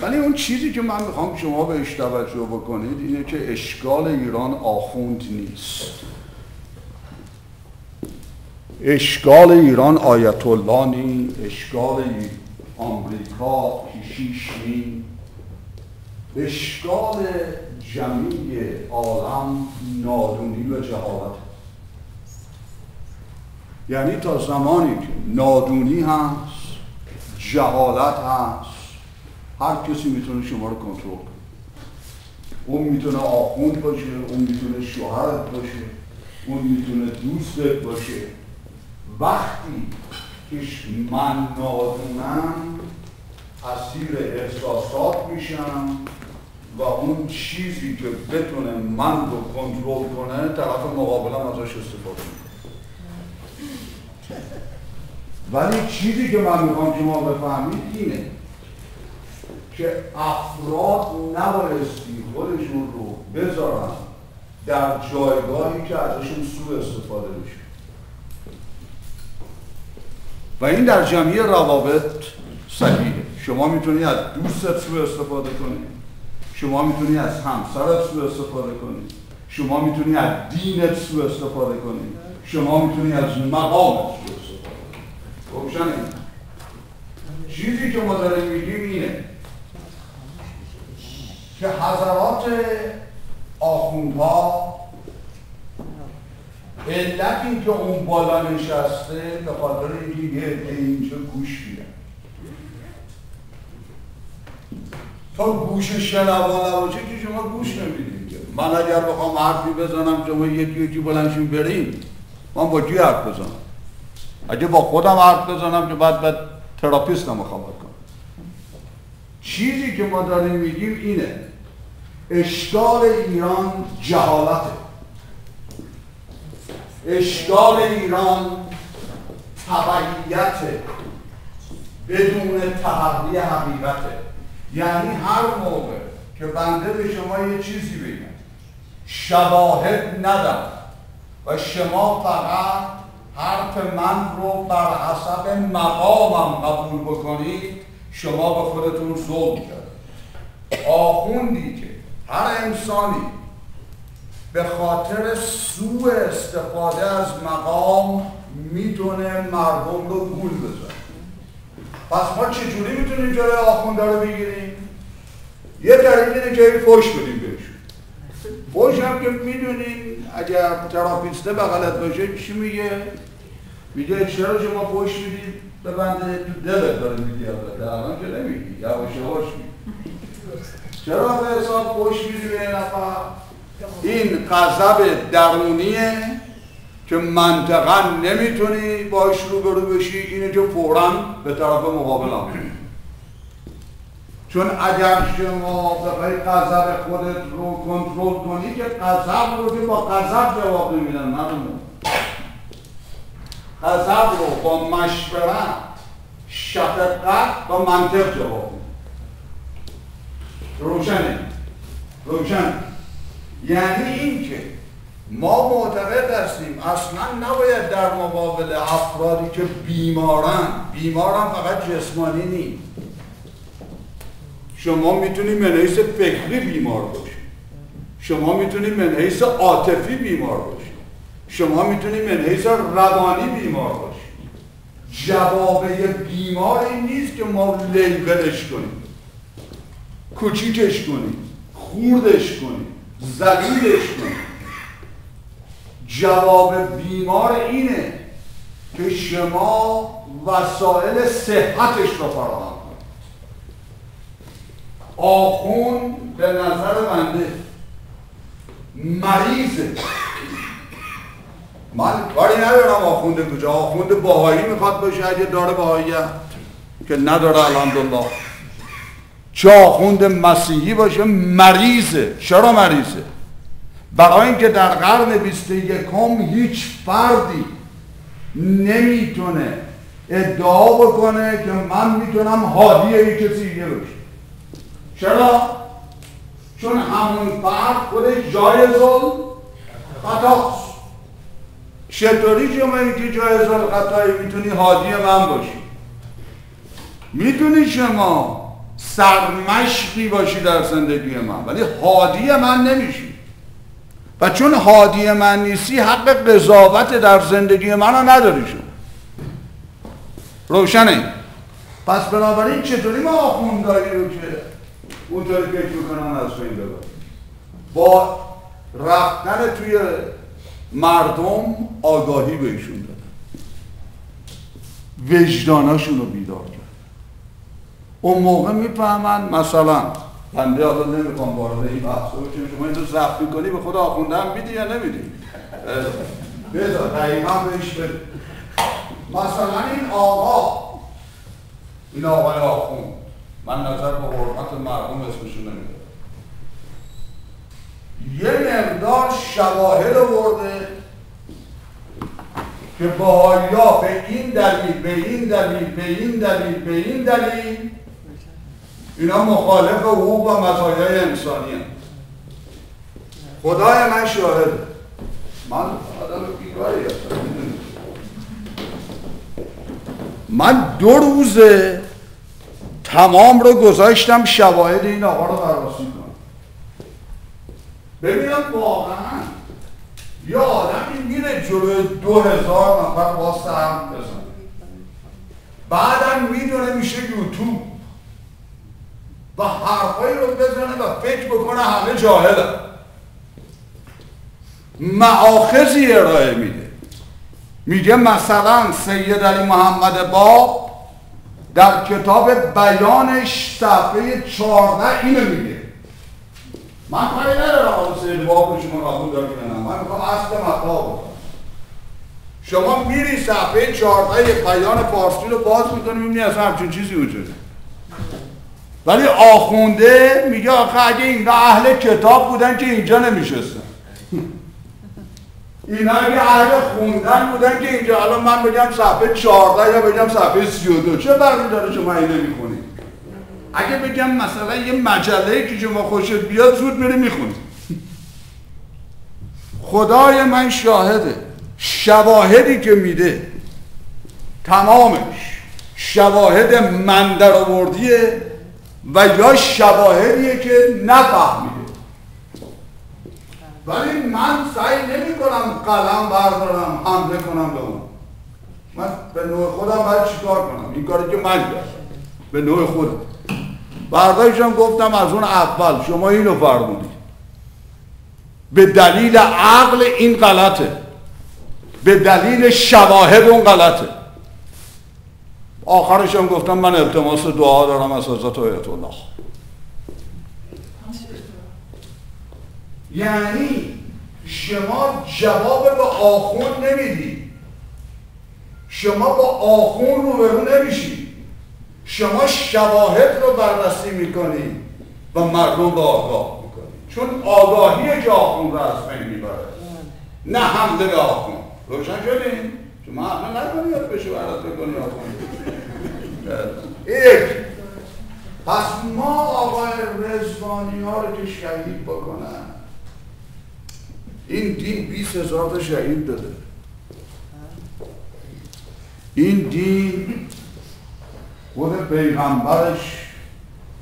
ولی اون چیزی که من میخوام شما بهش توجه بکنید اینه که اشکال ایران آخوند نیست. اشکال ایران آیت الله نیست، اشکال آمریکا کشیش نیست، اشکال جمیع عالم نادونی و جهالت. یعنی تا زمانی که نادونی هست، جهالت هست، هر کسی میتونه شما رو کنترل کنه. اون میتونه آخوند باشه، اون میتونه شوهرت باشه، اون میتونه دوستت باشه. وقتی که من نادونم اسیر احساسات میشم و اون چیزی که بتونه من رو کنترل کنه طرف مقابلم ازش استفاده میکنه. ولی چیزی که من میخوام شما بفهمید اینه که افراد نبایستی خودشون رو بذارن در جایگاهی که ازشون سوء استفاده بشه و این در جمعی روابط صحیحه. شما میتونی از دوستت سوء استفاده کنی، شما میتونی از همسرت سوء استفاده کنی، شما میتونی از دینت سوء استفاده کنی، شما میتونی از مقامت سوء استفاده کنی. روشنه؟ چیزی که ما داریم میگیم اینه که حضرات آخوندها علت این که اون بالا نشسته به خاطر اینکه یه عده اینجا گوش میدن. تا گوش شنوا نباشه که شما گوش نمیدید. من اگر بخوام حرفی بزنم شما یکی بلندشون بریم، من با کی حرف بزنم؟ اگه با خودم حرف بزنم که بعد تراپیستم رو خبر کنم. چیزی که ما داریم میگیم اینه اشکال ایران جهالته، اشکال ایران تبعیته بدون تحری حقیقته. یعنی هر موقع که بنده به شما یه چیزی بگم شواهد ندم و شما فقط حرف من رو بر حسب مقامم قبول بکنید، شما به خودتون ظلم کردید. آخوندی که هر انسانی به خاطر سوء استفاده از مقام میتونه مردم رو گول بزنه. پس ما چجوری میتونیم جلوی آخونده رو بگیریم؟ یه طریق اینه که فوش بدیم بهشون. فوش هم که میدونیم اگر تراپیسته بغلت باشه چی میگه؟ میگه چرا شما فوش میدید؟ به بنده تو دلت داره میدی، البته الان که نمیگی، یواش یواش میگی. چرا به حساب فوش میدی به نفر؟ این غضب درونیه که منطقا نمیتونی باش روبرو بشی، اینه که فوراً به طرف مقابل آمدی. چون اگر شما بخوای غضب خودت رو کنترل کنی که غضب رو که با غضب جواب نمیدن، معلومه. غضب رو با مشورت، شفقت و منطق جواب میدن. روشنه؟ روشن. یعنی این که ما معتقد هستیم اصلا نباید در مقابل افرادی که بیمارن فقط جسمانی نیست. شما میتونی من حیث فکری بیمار باشی، شما میتونی من حیث عاطفی بیمار باشی، شما میتونی من حیث روانی بیمار باشی. جواب یه بیمار این نیست که ما لیبلش کنیم، کوچیکش کنیم، خوردش کنیم، ذلیلش کنیم. جواب بیمار اینه که شما وسایل صحتش رو فراهم کنید. آخوند به نظر بنده مریضه. من کاری ندارم آخونده کجا، آخوند بهایی میخواد باشه اگه داره بهاییت که نداره الحمدلله. چه آخوند مسیحی باشه مریضه. چرا مریضه؟ برای اینکه در قرن 21 هیچ فردی نمیتونه ادعا بکنه که من میتونم هادی یک کسی دیگه باشم. چرا؟ چون همون فرد خودش جایز الخطاست. چطوری شما اینکه جایز الخطایی میتونی هادی من باشی؟ میتونی شما سرمشقی باشی در زندگی من، ولی هادی من نمیشی. و چون هادی من نیستی حق قضاوت در زندگی من رو نداری. شو روشنه؟ پس بنابراین چطوری ما آخوندایی رو که اونطوری فکر میکنن از بین ببریم؟ با رفتن توی مردم آگاهی بهشون دادن، وجداناشون رو بیدار کرد. اون موقع میفهمن. مثلا بنده حالا نمیخوام وارد این بحث بشم، شما این رو ضبط میکنی به خود آخونده هم میدی یا نمیدی؟ بذار دقیقا بهش بده. مثلا این آقای آخوند، من نظر به حرمت مردم اسمشون نمیدارم، یه مقدار شواهد آورده که بهائی‌ها به این دلیل اینا مخالف حقوق و مزایای انسانی هم. خدای من شاهده، من آدم بیگاری هستم. من 2 روزه تمام رو گذاشتم شواهد این آقا رو بررسی کنم، ببینم واقعا یه آدمی میره جلوی 2000 نفر با سهم بزنه، بعدم میدونه میشه یوتیوب و حرفایی رو بزنه و فکر بکنه همه جاهله، مآخذی ارائه میده. میگه مثلا سید علی محمد باب در کتاب بیانش صفحه 14 اینو میگه. من کاری ندارم حالا سید باب رو شما قبول دارید یا نه، من میخوام اصل مطلب بکنم. شما میری صفحه 14 بیان فارسی رو باز میکنی میبینی اصلا همچین چیزی وجوده. ولی آخونده میگه آخه اگه اینا اهل کتاب بودن که اینجا نمیشستن، اینا اگه اهل خوندن بودن که اینجا، حالا من بگم صفحه 14 یا بگم صفحه 32 چه فرقی داره شما اینو میخونید؟ اگه بگم مثلا یه مجله‌ای که شما خوشت بیاد زود میره میخونید. خدای من شاهده، شواهدی که میده تمامش شواهد من در آوردیه و یا شواهدیه که نفهمیده. ولی من سعی نمی کنم قلم بردارم حمله کنم به اون. من به نوع خودم باید چیکار کنم؟ این کاری که من کردم به نوع خودم برداشتم گفتم از اون اول شما اینو فرمودید، به دلیل عقل این غلطه، به دلیل شواهد اون غلطه. آخرش هم گفتم من التماس دعا دارم از حضرت آیت الله. یعنی شما جواب به آخوند نمیدی، شما با آخوند روبرو نمیشی، شما شواهد رو بررسی میکنی و مردم رو آگاه میکنی، چون آگاهیه که آخوند رو از بین میبره، نه حمله به آخوند. روشن شدیم؟ شما حمله نکنی یاد بشه برات بکنی آخوند. یک، پس ما آقای رضوانی ها رو که شهید بکنن، این دین 20,000 تا شهید داده. این دین خود پیغمبرش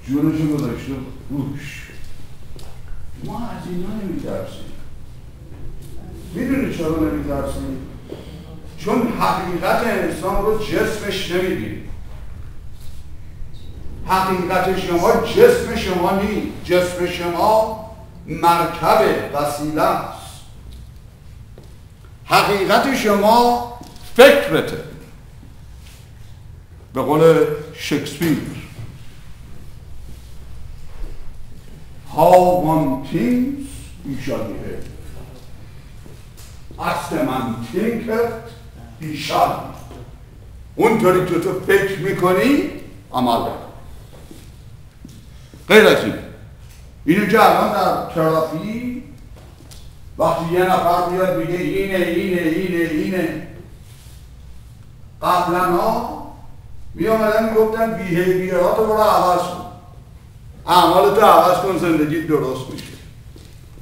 جونشو گذاشته روش. ما از اینا نمیترسیم. میدونی چرا نمیترسیم؟ چون حقیقت انسان رو جسمش نمیدید. حقیقت شما جسم شما نیست، جسم شما مرکب وسیله است. حقیقت شما فکرته. به قول شکسپیر How one thinks he shall behave. As the man thinketh he shall. اونطوری که تو فکر میکنی عمل بکن. غیر از این اینو که الان در تراپی وقتی یه نفر میاد میگه اینه قبلا ها می آمدن میگفتن بیهیویرات رو برو عوض کن، اعمالتو عوض کن، زندگی درست میشه.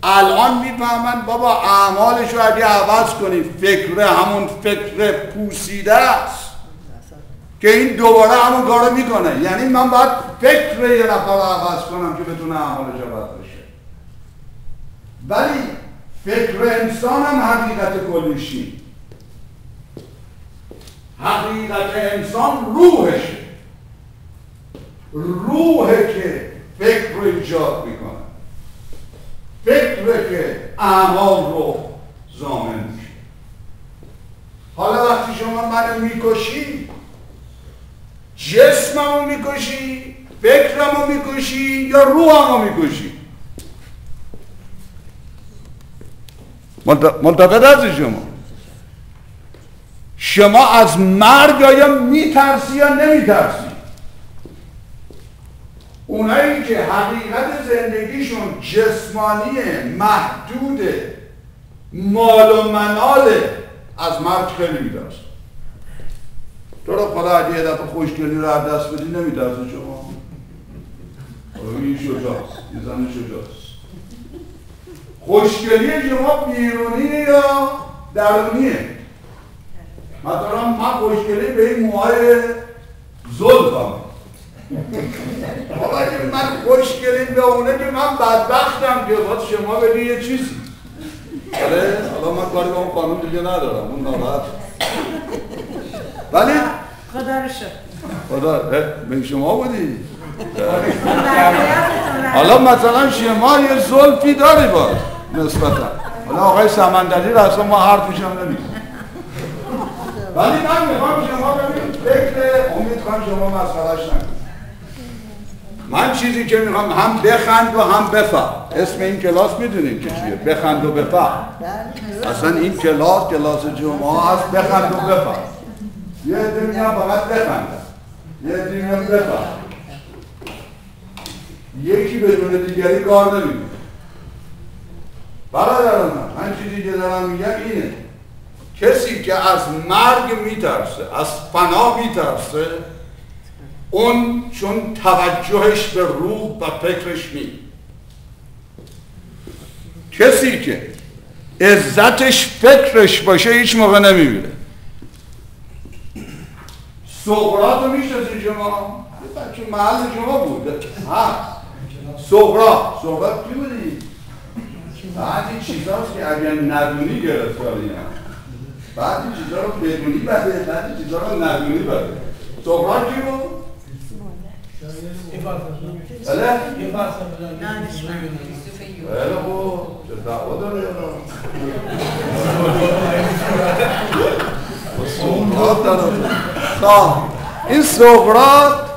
الان میفهمن بابا اعمالش رو اگه عوض کنی، فکر همون فکر پوسیده است، که این دوباره همون کارو میکنه. یعنی من باید فکر یه نفر رو عوض کنم که بتونه اعمال جبت بشه. ولی فکر انسان هم حقیقت کلیشی. حقیقت انسان روحشه، روحه که فکر رو ایجاد میکنه، فکره که اعمال رو ضامن میشه. حالا وقتی شما منو میکشی، جسممو میکشی، فکرمو میکشی یا روحمو میکشی؟ منتقد از شما از مرگ آیا میترسی یا نمیترسی؟ اونایی که حقیقت زندگیشون جسمانیه، محدوده، مال و مناله، از مرگ خیلی میترسن. تو رو خدا اگه یه دفعه خوشگلی رو از دست بدی نمیترسه شما؟ این شجاست، یه زن شجاست. خوشگلی شما بیرونیه یا درونیه؟ مثلا من خوشگلی به این موهای زلفم. حالا که من خوشگلی به اونه که من بدبختم که باید شما بدی یه چیزی. حالا من کاری به اون قانون دیگه ندارم، اون ناراحت. ولی خدا رو شکر. خدا به شما بودی. حالا مثلا شما یه زلفی داری باز نسبتا. حالا آقای سمندری رو اصلا ما حرفش هم نمیزنیم. ولی من میخوام شما ببینید فکر امید کنم شما مسخره‌اش نکنید. من چیزی که میخوام هم بخند و هم بفهم. اسم این کلاس میدونید که چیه؟ بخند و بفهم. اصلا این کلاس جمعه هست بخند و بفهم. یه عده میگن فقط بخندن، یه عده میگن بفهم. یکی بدون دیگری کار نمیکنه. برادران من چیزی که دارم میگم اینه، کسی که از مرگ میترسه، از فنا میترسه، اون چون توجهش به روح و فکرش نیست. کسی که عزتش فکرش باشه هیچ موقع نمیمیره. سقراط رو میشناسید شما؟ بچه محل شما بود. سقراط کی بودی؟ بعضی چیزاست که اگر ندونی گرفتاری هم، بعضی چیزا رو بدونی بده، بعضی چیزا رو ندونی بده. سقراط کی بود؟ بله؟ بله بود، چه دعوا داره یادم سقراط داره. این سقراط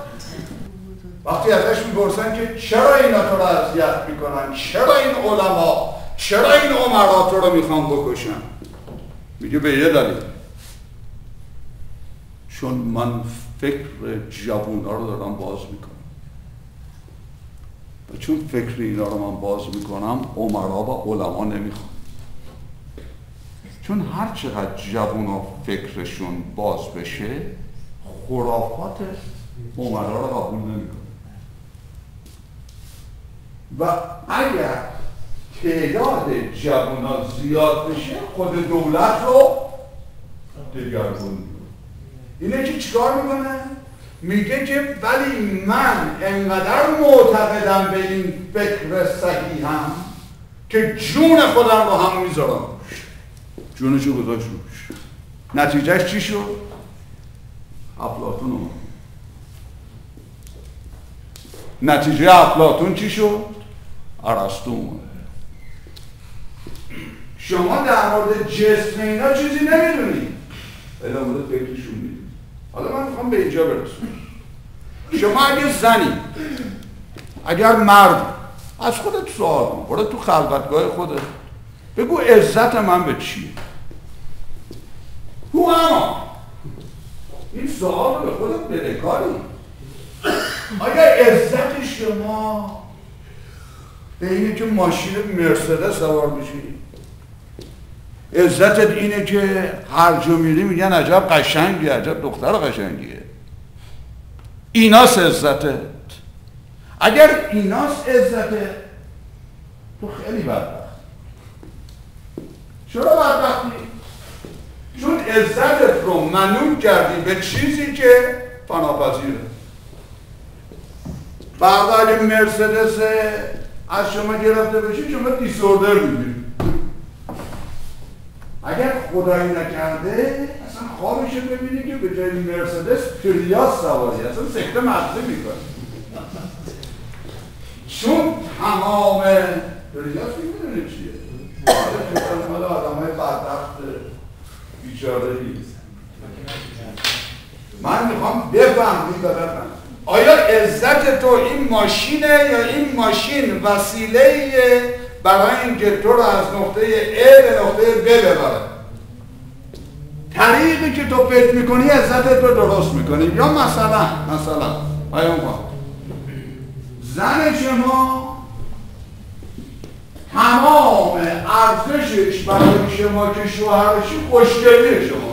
وقتی ازش میپرسن که چرا اینا تو رو اذیت میکنن، چرا این علما، چرا این امرا تو رو میخوان بکشن، میگه به یه دلیل، چون من فکر جوونا رو دارم باز میکنم و چون فکر اینا رو من باز میکنم امرا و علما نمیخوان. چون هر چقدر جوونا فکرشون باز بشه خرافات امرا رو قبول نمیکنن و اگر تعداد جوونا زیاد بشه خود دولت رو دگرگون میکنه. اینه که چیکار میکنه؟ میگه که ولی من انقدر معتقدم به این فکر صحیحم که جون خودم رو هم میذارم جونشو گذاشت روش. نتیجهش چی شد؟ افلاطون اومد. نتیجه افلاطون چی شد؟ ارسطو اومد. شما در مورد جسم اینا چیزی نمیدونید، ولی در مورد فکرشون میدونید. حالا من میخوام به اینجا برسونم. شما اگه زنی، اگر مرد، از خودت سوال کن، برو تو خلوتگاه خودت بگو عزت من به چیه؟ این سوال رو به خودت بدهکاری. آیا عزت شما به اینه که ماشین مرسدس سوار بشی؟ عزتت اینه که هر جا میری میگن عجب قشنگی، عجب دختر قشنگیه؟ ایناست عزتت؟ اگر ایناست عزتت تو خیلی بدبخت. چرا بدبختی؟ چون عزتت رو منوط کردی به چیزی که فناپذیره. بعد اگه مرسدس از شما گرفته بشه شما دیسوردر میگیرید. اگر خدایی نکرده اصلا خوابشه ببینی که به جای مرسدس پریاس سواری اصلا سکته مغزی میکنه. چون تمام پریاس میدونه چیه؟ مال آدم های بدبخت بیچاره نیست. من میخوام بفهمید بدن آیا عزت تو این ماشینه یا این ماشین وسیله برای اینکه تو رو از نقطه A به نقطه B ببره. طریقی که تو پیدا میکنی عزت تو درست میکنی. یا مثلا آیا زن شما تمام ارزشش برای شما که شوهرشی خوشگلی شماست.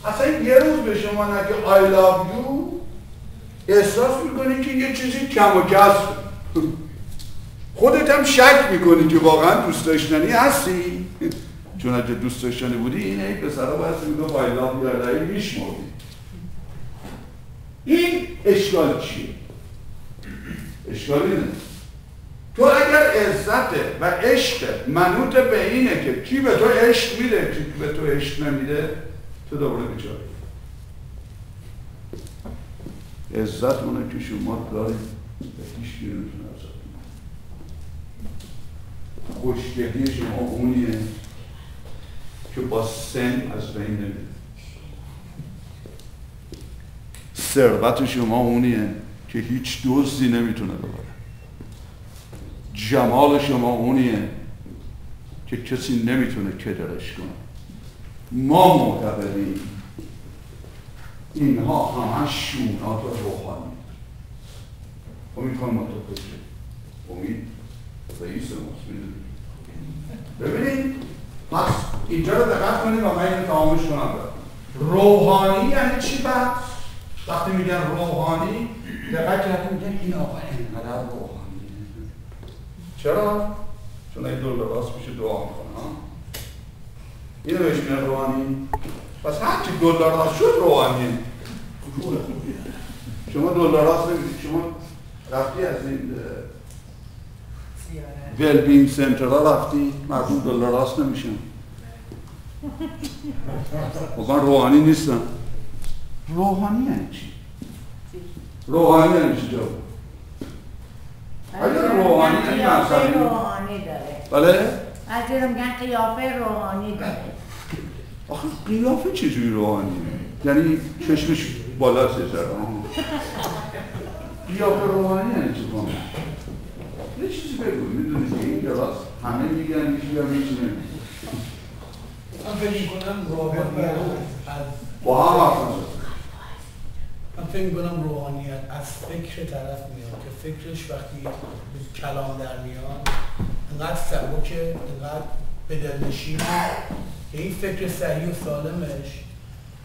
اصلا یه روز به شما نگه I love you احساس میکنی که یه چیزی کم و کسر. خودت هم شک میکنی که واقعا دوست داشتنی هستی. چون اگه دوست داشتنی بودی اینه پسرها باید میگه I love you الهی میشمردی. این اشکال چیه؟ اشکال اینه تو اگر عزت و عشق منوط به اینه که کی به تو عشق میده کی به تو عشق نمیده تو دوباره بیچاره. عزت اونه که شما دارید به هیچ کی نمیتونه عزت کنه. خوشگلی شما اونیه که با سن از بین نمیده. ثروت شما اونیه که هیچ دزدی نمیتونه ببره. جمال شما اونیه که کسی نمیتونه کدرش کنه. ما معتقدیم اینها همه شونات روحانی. امید کنم متوجه امید رئیس مصمیم. ببینید پس اینجا رو دقت کنید و من اینو تمامش کنم. روحانی یعنی چی بس؟ وقتی میگن روحانی دقت کردیم میگن این آقا اینقدر روحانی. چرا؟ چون این دلار راست میشه دعا میکنه. اینو بهش میگن روحانی. پس هرچی دلار راست شد روحانی. شما دلار راست نمیدید. شما رفتی از این ویلبینگ سنتر ها رفتی مردم دلار راست نمیشن. من روحانی نیستم. روحانی یعنی چی؟ روحانی یعنی چی جواب؟ اگر روحانی یعنی قیافه روحانی داره. بله؟ از میگن قیافه روحانی داره. آخه قیافه چجوری روحانی؟ یعنی چشمش بالا سیزر. قیافه روحانی یعنی چی کنم؟ یه چیزی بگو میدونی که این کلاس همه میگن میشه یا میشه نمیشه. من فکر میکنم روحانیت با هم حرف من فکر میکنم روحانیت از فکر طرف میاد که فکرش وقتی کلام در میاد انقدر سبکه انقدر به دلنشینه که این فکر صحیح و سالمش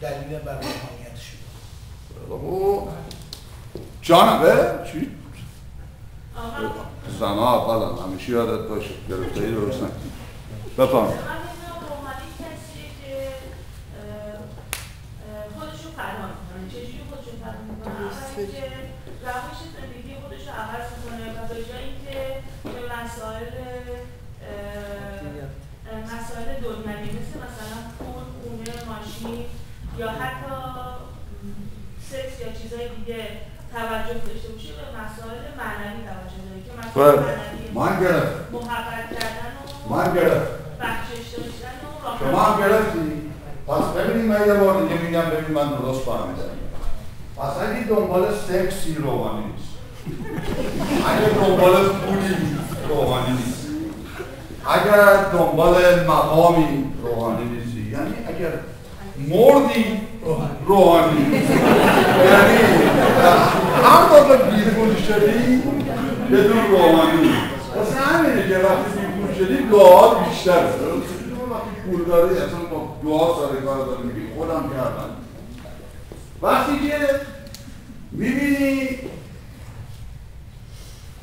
دلیل بر روحانیتش شده. جانبه؟ چی؟ زنها اولا همیشه یادت باشه گرفتهی درست نکنی. بفهم روحانی کسیه که خودشو فرمان میکنه. چجوری خودشو فرمان میکنه؟ اولی که روش زندگی خودشو عوض میکنه و به جای اینکه به مسائل دنیوی مثلا پول، خونه، ماشین یا حتی سکس یا چیزای دیگه توجه داشته باشه به مسائل معنوی توجه داره که مسائل معنوی محبت کردن و بخشش داشتن و شما هم گرفتی؟ پس ببینیم من یه بار دیگه میگم ببین من درست فهمیدم. پس اگه دنبال سکسی روحانی نیست، اگه دنبال پولی روحانی نیست، اگر دنبال مقامی روحانی نیستی، یعنی اگر مردی روحانی یعنی هر موقع بیرون شدی بدون روحانی. واسه همینه که وقتی بیرون شدی دعا بیشتره. وقتی پول داری اصلا با دعا سر کار داری میگی خودم کردم. وقتی که میبینی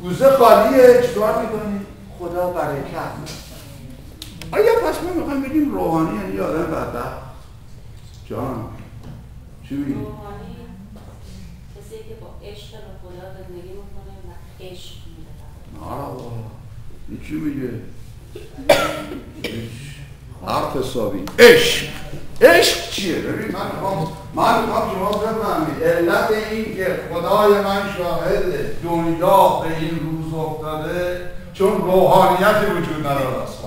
کوزه خالیه چطور میکنی؟ خدا برکت. آیا پس ما میخوایم بگیم روحانی یعنی آدم بدبخت؟ جان چی میگی؟ که با عشق به خدا زندگی میکنه و عشق میده. آره این چی میگه؟ حرف حسابی عشق چیه؟ ببین من میخوام شما بفهمید علت این که خدای من شاهد دنیا به این روز افتاده چون روحانیت وجود نداره است.